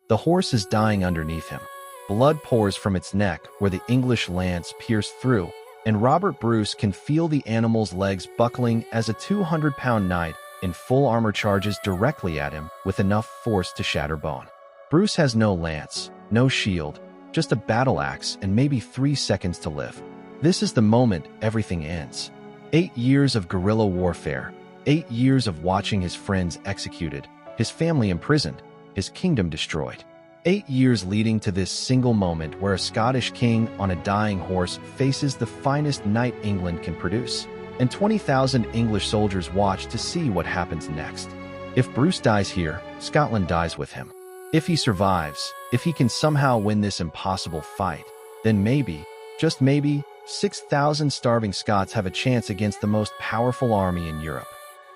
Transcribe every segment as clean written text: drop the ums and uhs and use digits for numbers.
The horse is dying underneath him. Blood pours from its neck where the English lance pierced through, and Robert Bruce can feel the animal's legs buckling as a 200-pound knight in full armor charges directly at him with enough force to shatter bone. Bruce has no lance, no shield, just a battle axe and maybe 3 seconds to live. This is the moment everything ends. 8 years of guerrilla warfare, 8 years of watching his friends executed, his family imprisoned, his kingdom destroyed. 8 years leading to this single moment where a Scottish king on a dying horse faces the finest knight England can produce, and 20,000 English soldiers watch to see what happens next. If Bruce dies here, Scotland dies with him. If he survives, if he can somehow win this impossible fight, then maybe, just maybe, 6,000 starving Scots have a chance against the most powerful army in Europe.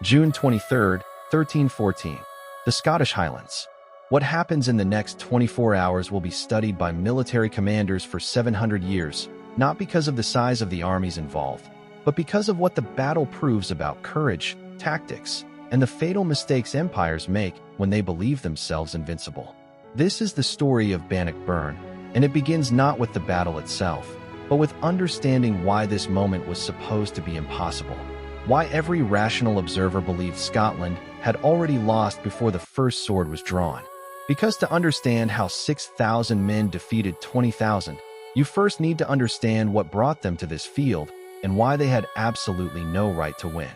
June 23, 1314. The Scottish Highlands. What happens in the next 24 hours will be studied by military commanders for 700 years, not because of the size of the armies involved, but because of what the battle proves about courage, tactics, and the fatal mistakes empires make when they believe themselves invincible. This is the story of Bannockburn, and it begins not with the battle itself, but with understanding why this moment was supposed to be impossible. Why every rational observer believed Scotland had already lost before the first sword was drawn. Because to understand how 6,000 men defeated 20,000, you first need to understand what brought them to this field and why they had absolutely no right to win.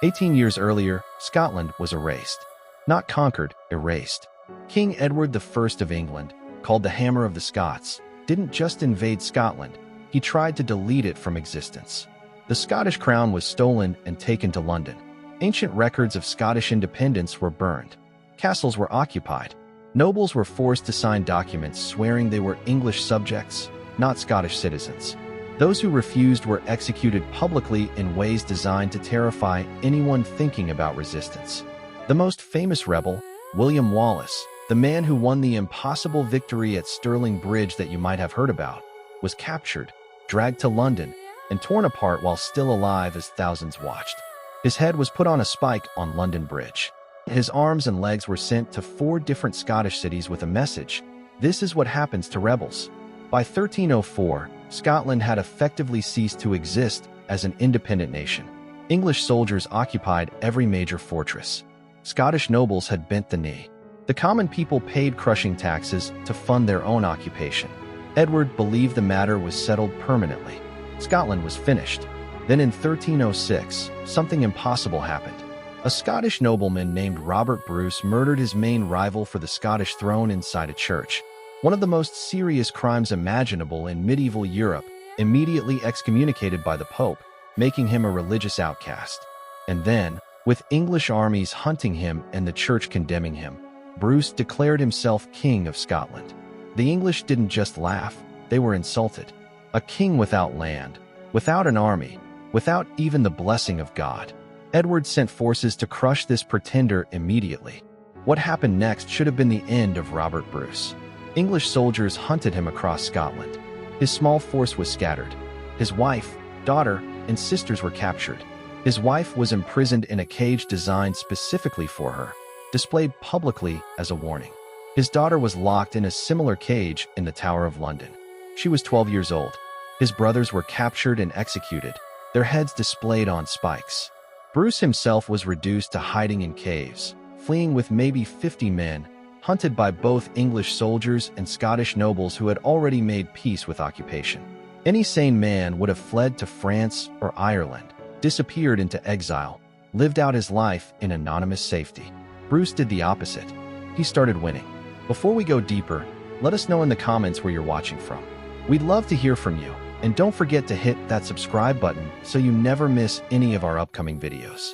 18 years earlier, Scotland was erased. Not conquered, erased. King Edward I of England, called the Hammer of the Scots, didn't just invade Scotland, he tried to delete it from existence. The Scottish crown was stolen and taken to London. Ancient records of Scottish independence were burned. Castles were occupied. Nobles were forced to sign documents swearing they were English subjects, not Scottish citizens. Those who refused were executed publicly in ways designed to terrify anyone thinking about resistance. The most famous rebel, William Wallace, the man who won the impossible victory at Stirling Bridge that you might have heard about, was captured, dragged to London, and torn apart while still alive as thousands watched. His head was put on a spike on London Bridge. His arms and legs were sent to 4 different Scottish cities with a message: "This is what happens to rebels." By 1304, Scotland had effectively ceased to exist as an independent nation. English soldiers occupied every major fortress. Scottish nobles had bent the knee. The common people paid crushing taxes to fund their own occupation. Edward believed the matter was settled permanently. Scotland was finished. Then in 1306, something impossible happened. A Scottish nobleman named Robert Bruce murdered his main rival for the Scottish throne inside a church. One of the most serious crimes imaginable in medieval Europe, immediately excommunicated by the Pope, making him a religious outcast. And then, with English armies hunting him and the church condemning him, Bruce declared himself King of Scotland. The English didn't just laugh, they were insulted. A king without land, without an army, without even the blessing of God. Edward sent forces to crush this pretender immediately. What happened next should have been the end of Robert Bruce. English soldiers hunted him across Scotland. His small force was scattered. His wife, daughter, and sisters were captured. His wife was imprisoned in a cage designed specifically for her, displayed publicly as a warning. His daughter was locked in a similar cage in the Tower of London. She was 12 years old. His brothers were captured and executed, their heads displayed on spikes. Bruce himself was reduced to hiding in caves, fleeing with maybe 50 men, hunted by both English soldiers and Scottish nobles who had already made peace with occupation. Any sane man would have fled to France or Ireland, disappeared into exile, lived out his life in anonymous safety. Bruce did the opposite. He started winning. Before we go deeper, let us know in the comments where you're watching from. We'd love to hear from you, and don't forget to hit that subscribe button so you never miss any of our upcoming videos.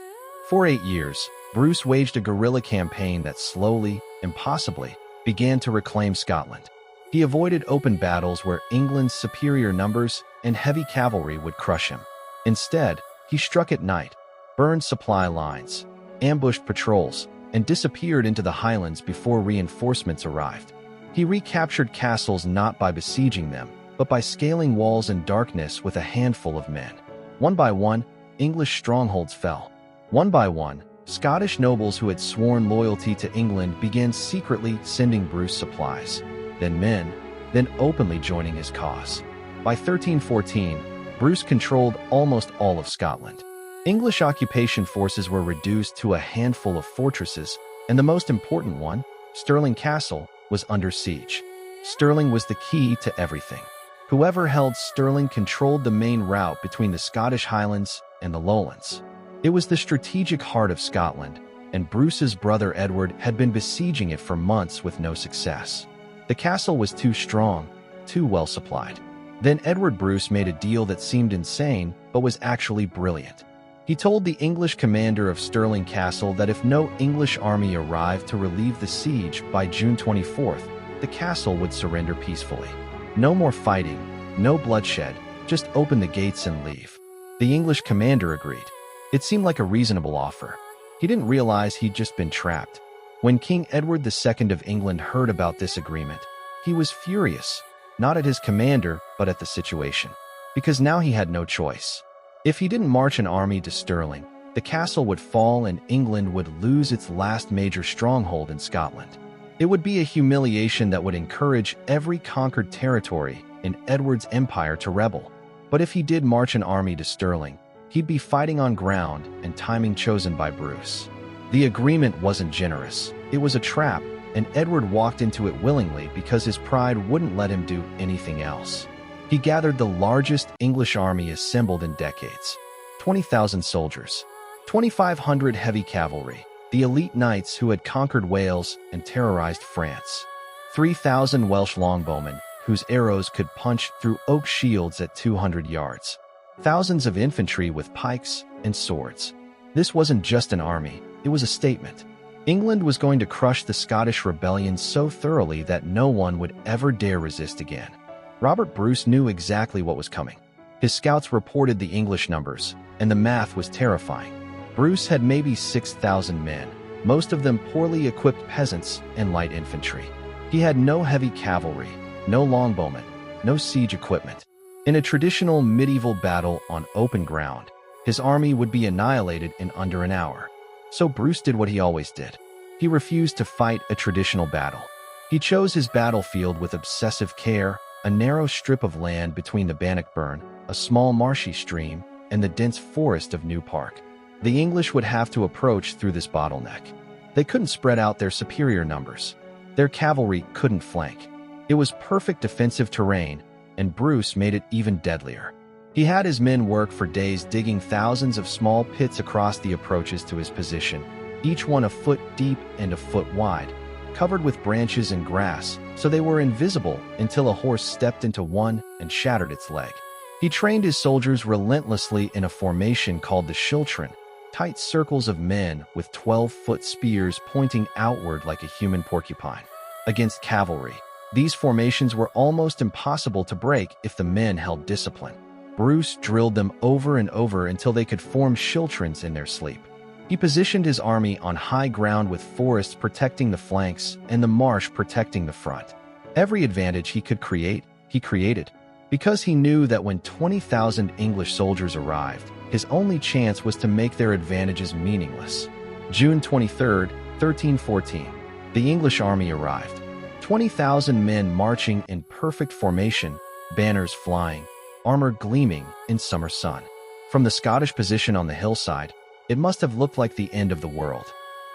For 8 years, Bruce waged a guerrilla campaign that slowly, impossibly, began to reclaim Scotland. He avoided open battles where England's superior numbers and heavy cavalry would crush him. Instead, he struck at night, burned supply lines, ambushed patrols, and disappeared into the Highlands before reinforcements arrived. He recaptured castles not by besieging them, but by scaling walls in darkness with a handful of men. One by one, English strongholds fell. One by one, Scottish nobles who had sworn loyalty to England began secretly sending Bruce supplies, then men, then openly joining his cause. By 1314, Bruce controlled almost all of Scotland. English occupation forces were reduced to a handful of fortresses, and the most important one, Stirling Castle, was under siege. Stirling was the key to everything. Whoever held Stirling controlled the main route between the Scottish Highlands and the Lowlands. It was the strategic heart of Scotland, and Bruce's brother Edward had been besieging it for months with no success. The castle was too strong, too well supplied. Then Edward Bruce made a deal that seemed insane, but was actually brilliant. He told the English commander of Stirling Castle that if no English army arrived to relieve the siege by June 24th, the castle would surrender peacefully. No more fighting, no bloodshed, just open the gates and leave. The English commander agreed. It seemed like a reasonable offer. He didn't realize he'd just been trapped. When King Edward II of England heard about this agreement, he was furious, not at his commander, but at the situation. Because now he had no choice. If he didn't march an army to Stirling, the castle would fall and England would lose its last major stronghold in Scotland. It would be a humiliation that would encourage every conquered territory in Edward's empire to rebel. But if he did march an army to Stirling, he'd be fighting on ground and timing chosen by Bruce. The agreement wasn't generous. It was a trap, and Edward walked into it willingly because his pride wouldn't let him do anything else. He gathered the largest English army assembled in decades. 20,000 soldiers, 2,500 heavy cavalry, the elite knights who had conquered Wales and terrorized France, 3,000 Welsh longbowmen whose arrows could punch through oak shields at 200 yards, thousands of infantry with pikes and swords. This wasn't just an army, it was a statement. England was going to crush the Scottish rebellion so thoroughly that no one would ever dare resist again. Robert Bruce knew exactly what was coming. His scouts reported the English numbers, and the math was terrifying. Bruce had maybe 6,000 men, most of them poorly equipped peasants and light infantry. He had no heavy cavalry, no longbowmen, no siege equipment. In a traditional medieval battle on open ground, his army would be annihilated in under an hour. So Bruce did what he always did. He refused to fight a traditional battle. He chose his battlefield with obsessive care, a narrow strip of land between the Bannockburn, a small marshy stream, and the dense forest of New Park. The English would have to approach through this bottleneck. They couldn't spread out their superior numbers. Their cavalry couldn't flank. It was perfect defensive terrain, and Bruce made it even deadlier. He had his men work for days digging thousands of small pits across the approaches to his position, each one a foot deep and a foot wide, covered with branches and grass, so they were invisible until a horse stepped into one and shattered its leg. He trained his soldiers relentlessly in a formation called the schiltron, tight circles of men with 12-foot spears pointing outward like a human porcupine. Against cavalry, these formations were almost impossible to break if the men held discipline. Bruce drilled them over and over until they could form schiltrons in their sleep. He positioned his army on high ground with forests protecting the flanks and the marsh protecting the front. Every advantage he could create, he created, because he knew that when 20,000 English soldiers arrived, his only chance was to make their advantages meaningless. June 23, 1314, the English army arrived. 20,000 men marching in perfect formation, banners flying, armor gleaming in summer sun. From the Scottish position on the hillside, it must have looked like the end of the world.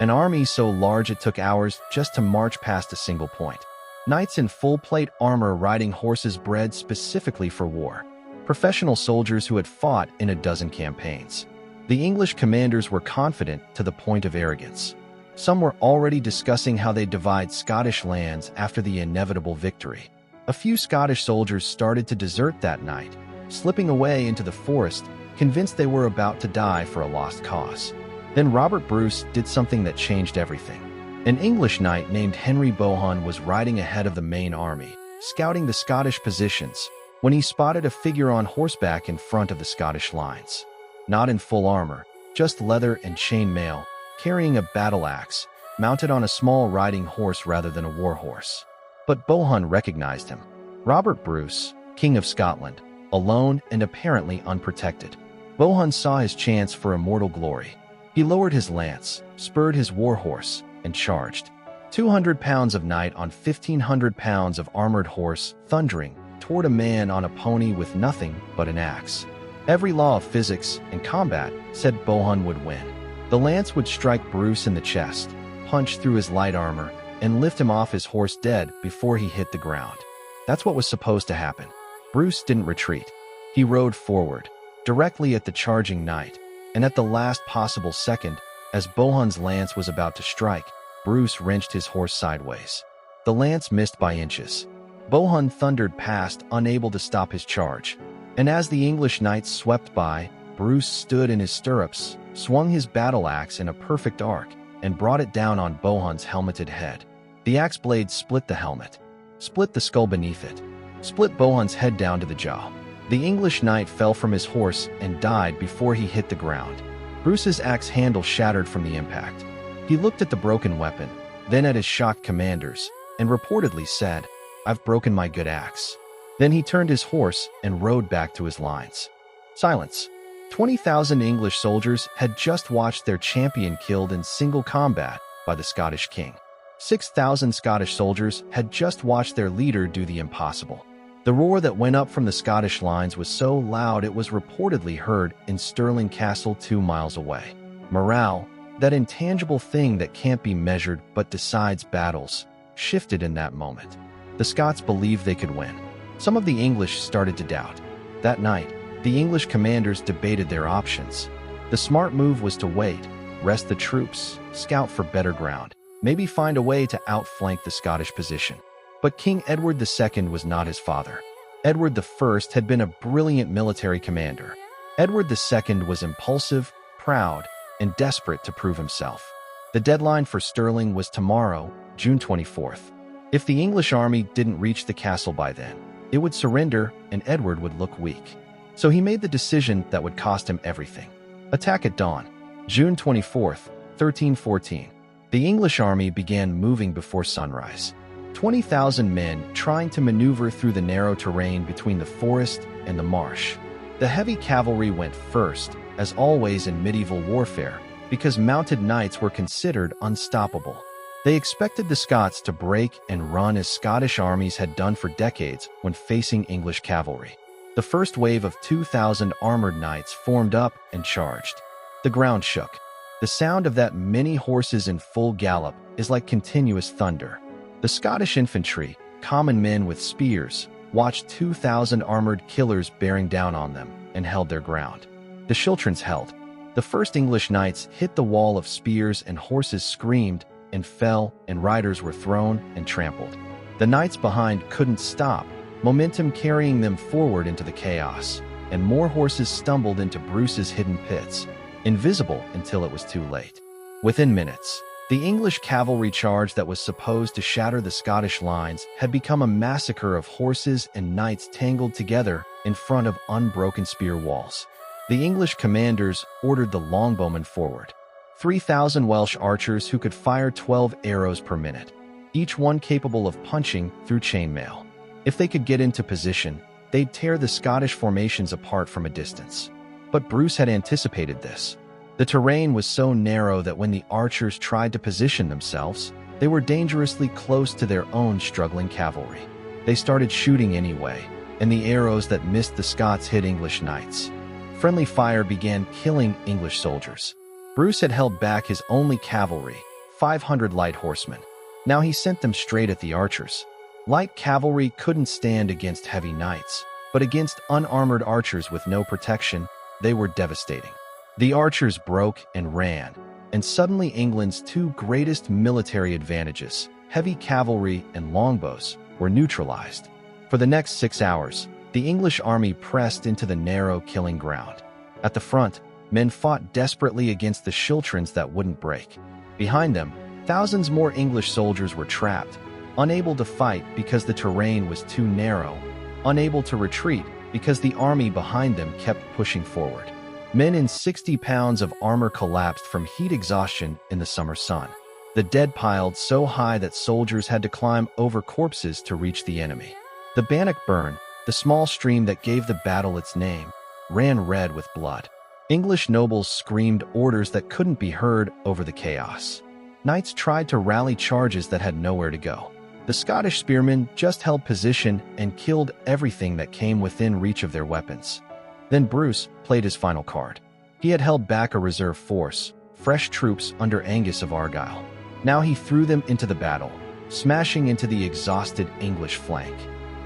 An army so large it took hours just to march past a single point. Knights in full-plate armor riding horses bred specifically for war. Professional soldiers who had fought in a dozen campaigns. The English commanders were confident to the point of arrogance. Some were already discussing how they'd divide Scottish lands after the inevitable victory. A few Scottish soldiers started to desert that night, slipping away into the forest, convinced they were about to die for a lost cause. Then Robert Bruce did something that changed everything. An English knight named Henry Bohun was riding ahead of the main army, scouting the Scottish positions, when he spotted a figure on horseback in front of the Scottish lines. Not in full armor, just leather and chain mail, carrying a battle axe, mounted on a small riding horse rather than a war horse. But Bohun recognized him. Robert Bruce, King of Scotland, alone and apparently unprotected. Bohun saw his chance for immortal glory. He lowered his lance, spurred his war horse, and charged. 200 pounds of knight on 1,500 pounds of armored horse, thundering, toward a man on a pony with nothing but an axe. Every law of physics and combat said Bohun would win. The lance would strike Bruce in the chest, punch through his light armor, and lift him off his horse dead before he hit the ground. That's what was supposed to happen. Bruce didn't retreat. He rode forward, directly at the charging knight, and at the last possible second, as Bohun's lance was about to strike, Bruce wrenched his horse sideways. The lance missed by inches. Bohun thundered past, unable to stop his charge. And as the English knights swept by, Bruce stood in his stirrups, swung his battle axe in a perfect arc, and brought it down on Bohun's helmeted head. The axe blade split the helmet, split the skull beneath it, split Bohun's head down to the jaw. The English knight fell from his horse and died before he hit the ground. Bruce's axe handle shattered from the impact. He looked at the broken weapon, then at his shocked commanders, and reportedly said, "I've broken my good axe." Then he turned his horse and rode back to his lines. Silence. 20,000 English soldiers had just watched their champion killed in single combat by the Scottish king. 6,000 Scottish soldiers had just watched their leader do the impossible. The roar that went up from the Scottish lines was so loud it was reportedly heard in Stirling Castle 2 miles away. Morale, that intangible thing that can't be measured but decides battles, shifted in that moment. The Scots believed they could win. Some of the English started to doubt. That night, the English commanders debated their options. The smart move was to wait, rest the troops, scout for better ground, maybe find a way to outflank the Scottish position. But King Edward II was not his father. Edward I had been a brilliant military commander. Edward II was impulsive, proud, and desperate to prove himself. The deadline for Stirling was tomorrow, June 24th. If the English army didn't reach the castle by then, it would surrender and Edward would look weak. So he made the decision that would cost him everything. Attack at dawn, June 24th, 1314. The English army began moving before sunrise. 20,000 men trying to maneuver through the narrow terrain between the forest and the marsh. The heavy cavalry went first, as always in medieval warfare, because mounted knights were considered unstoppable. They expected the Scots to break and run as Scottish armies had done for decades when facing English cavalry. The first wave of 2,000 armored knights formed up and charged. The ground shook. The sound of that many horses in full gallop is like continuous thunder. The Scottish infantry, common men with spears, watched 2,000 armored killers bearing down on them and held their ground. The Chilterns held. The first English knights hit the wall of spears and horses screamed and fell and riders were thrown and trampled. The knights behind couldn't stop, momentum carrying them forward into the chaos, and more horses stumbled into Bruce's hidden pits, invisible until it was too late. Within minutes, the English cavalry charge that was supposed to shatter the Scottish lines had become a massacre of horses and knights tangled together in front of unbroken spear walls. The English commanders ordered the longbowmen forward. 3,000 Welsh archers who could fire 12 arrows per minute, each one capable of punching through chainmail. If they could get into position, they'd tear the Scottish formations apart from a distance. But Bruce had anticipated this. The terrain was so narrow that when the archers tried to position themselves, they were dangerously close to their own struggling cavalry. They started shooting anyway, and the arrows that missed the Scots hit English knights. Friendly fire began killing English soldiers. Bruce had held back his only cavalry, 500 light horsemen. Now he sent them straight at the archers. Light cavalry couldn't stand against heavy knights, but against unarmored archers with no protection, they were devastating. The archers broke and ran, and suddenly England's two greatest military advantages, heavy cavalry and longbows, were neutralized. For the next 6 hours, the English army pressed into the narrow killing ground. At the front, men fought desperately against the Chilterns that wouldn't break. Behind them, thousands more English soldiers were trapped, unable to fight because the terrain was too narrow, unable to retreat because the army behind them kept pushing forward. Men in 60 pounds of armor collapsed from heat exhaustion in the summer sun. The dead piled so high that soldiers had to climb over corpses to reach the enemy. The Bannockburn, the small stream that gave the battle its name, ran red with blood. English nobles screamed orders that couldn't be heard over the chaos. Knights tried to rally charges that had nowhere to go. The Scottish spearmen just held position and killed everything that came within reach of their weapons. Then Bruce played his final card. He had held back a reserve force, fresh troops under Angus of Argyll. Now he threw them into the battle, smashing into the exhausted English flank.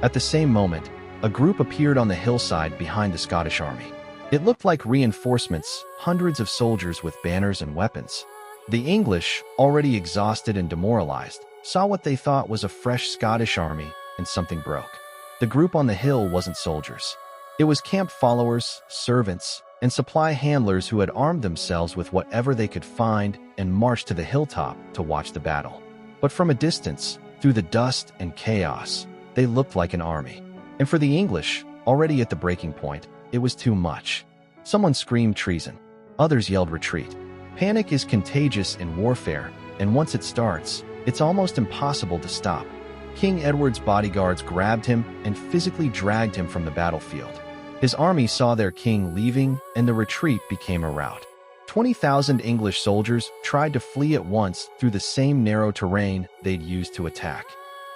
At the same moment, a group appeared on the hillside behind the Scottish army. It looked like reinforcements, hundreds of soldiers with banners and weapons. The English, already exhausted and demoralized, saw what they thought was a fresh Scottish army, and something broke. The group on the hill wasn't soldiers. It was camp followers, servants, and supply handlers who had armed themselves with whatever they could find and marched to the hilltop to watch the battle. But from a distance, through the dust and chaos, they looked like an army. And for the English, already at the breaking point, it was too much. Someone screamed treason. Others yelled retreat. Panic is contagious in warfare, and once it starts, it's almost impossible to stop. King Edward's bodyguards grabbed him and physically dragged him from the battlefield. His army saw their king leaving, and the retreat became a rout. 20,000 English soldiers tried to flee at once through the same narrow terrain they'd used to attack.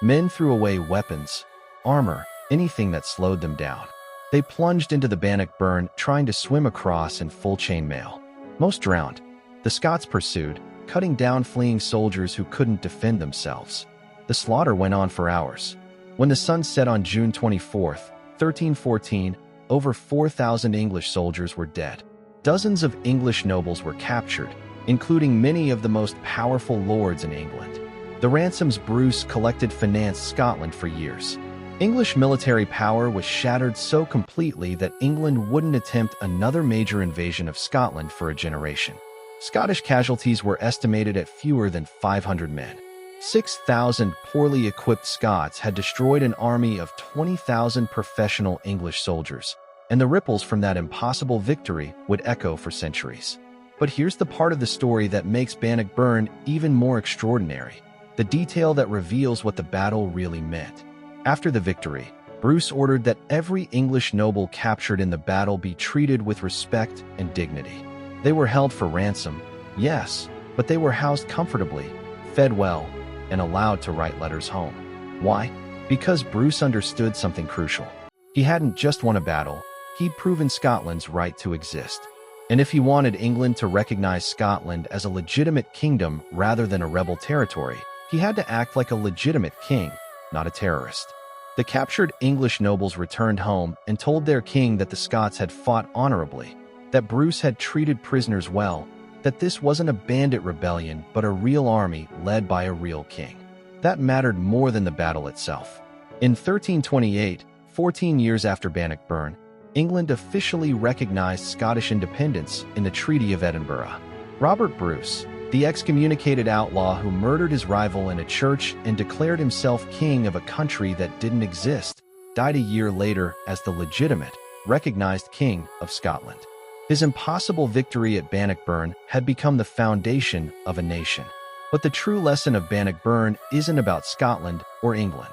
Men threw away weapons, armor, anything that slowed them down. They plunged into the Bannockburn, trying to swim across in full chainmail. Most drowned. The Scots pursued, cutting down fleeing soldiers who couldn't defend themselves. The slaughter went on for hours. When the sun set on June 24, 1314, over 4,000 English soldiers were dead. Dozens of English nobles were captured, including many of the most powerful lords in England. The ransoms Bruce collected financed Scotland for years. English military power was shattered so completely that England wouldn't attempt another major invasion of Scotland for a generation. Scottish casualties were estimated at fewer than 500 men. 6,000 poorly equipped Scots had destroyed an army of 20,000 professional English soldiers, and the ripples from that impossible victory would echo for centuries. But here's the part of the story that makes Bannockburn even more extraordinary, the detail that reveals what the battle really meant. After the victory, Bruce ordered that every English noble captured in the battle be treated with respect and dignity. They were held for ransom, yes, but they were housed comfortably, fed well, and allowed to write letters home. Why? Because Bruce understood something crucial. He hadn't just won a battle, he'd proven Scotland's right to exist. And if he wanted England to recognize Scotland as a legitimate kingdom rather than a rebel territory, he had to act like a legitimate king, not a terrorist. The captured English nobles returned home and told their king that the Scots had fought honorably, that Bruce had treated prisoners well, that this wasn't a bandit rebellion but a real army led by a real king. That mattered more than the battle itself. In 1328, 14 years after Bannockburn, England officially recognized Scottish independence in the Treaty of Edinburgh. Robert Bruce, the excommunicated outlaw who murdered his rival in a church and declared himself king of a country that didn't exist, died a year later as the legitimate, recognized king of Scotland. His impossible victory at Bannockburn had become the foundation of a nation. But the true lesson of Bannockburn isn't about Scotland or England.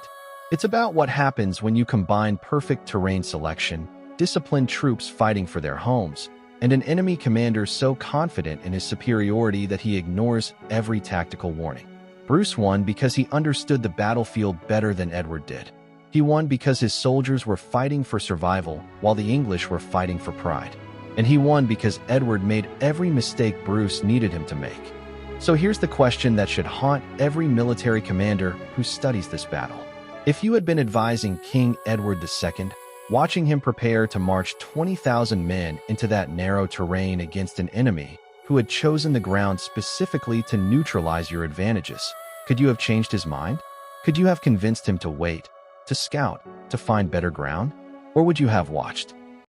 It's about what happens when you combine perfect terrain selection, disciplined troops fighting for their homes, and an enemy commander so confident in his superiority that he ignores every tactical warning. Bruce won because he understood the battlefield better than Edward did. He won because his soldiers were fighting for survival while the English were fighting for pride. And he won because Edward made every mistake Bruce needed him to make. So here's the question that should haunt every military commander who studies this battle. If you had been advising King Edward II, watching him prepare to march 20,000 men into that narrow terrain against an enemy who had chosen the ground specifically to neutralize your advantages, could you have changed his mind? Could you have convinced him to wait, to scout, to find better ground? Or would you have watched,